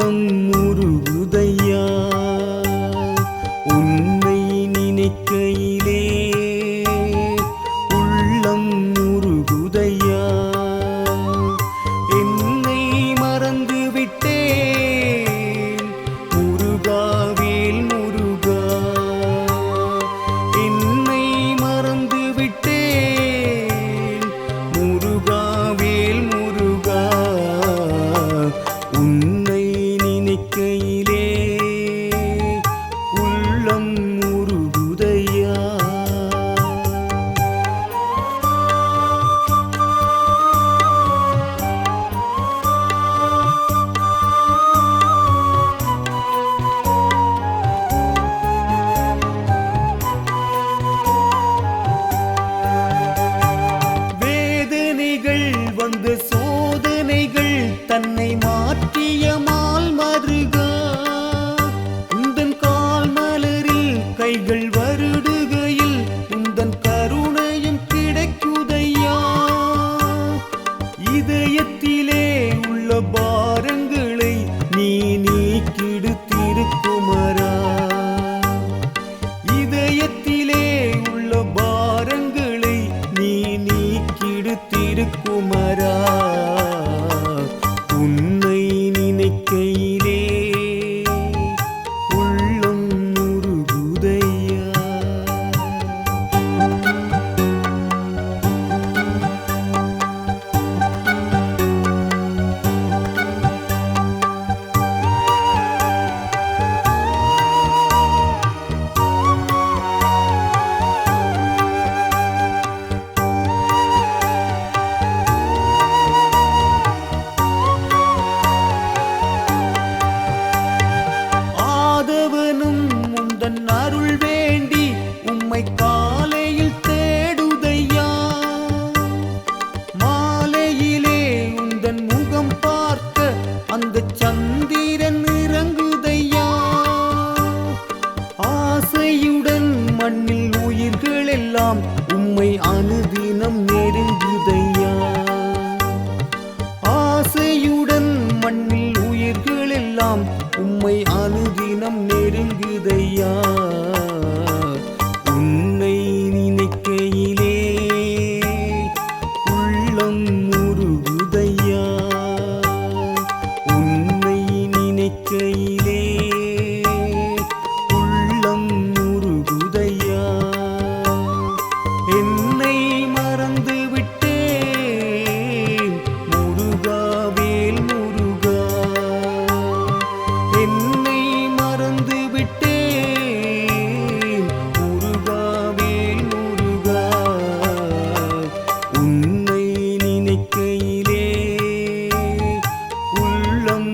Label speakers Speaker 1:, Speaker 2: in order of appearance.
Speaker 1: உள்ளம் உருகுதையா உன்னை நினைக்கையிலே உள்ளம் உருகுதையா என்னை மறந்து விட்டேன் முருகாவேல் முருகா என்னை மறந்து விட்டேன் முருகாவேல் முருகா உன்னை நினைக்கையிலே உள்ளம் உருகுதையா வேதனைகள் வந்த சோதனைகள் தன்னை மாற்றிய மால் மருகா உந்தன் கால் மலரில் கைகள் வருடுகையில் உந்தன் கருணையும் கிடைக்குதையா இதயத்திலே உள்ள பாரங்களை நீ நீக்கிடு திருக்குமரா இதயத்திலே உள்ள பாரங்களை நீ நீக்கிடு திருக்குமரா உன்னை நினைக்கையிலே உள்ளம் உருகுதையா ஆதவனும் உந்தன் அருள் வேண்டி உம்மை காலையில் தேடுதையா மாலையிலே உந்தன் முகம் பார்க்க அந்த சந்திரன் இறங்குதையா ஆசையுடன் மண்ணில் உயிர்கள் எல்லாம் உம்மை அனுதினம் நெருங்குதையா ஆசையுடன் மண்ணில் உயிர்கள் எல்லாம் உம்மை அனுதினம் நெருங்குதையா உன்னை நினைக்கையிலே உள்ளம் உருகுதையா உன்னை நினைக்கையிலே உள்ளம் உருகுதையா என்னை மறந்து விட்டேன் முருகாவேல் முருகா என்னை மறந்து விட்டேன் முருகாவேல் முருகா உன்னை நினைக்கையிலே உள்ளம்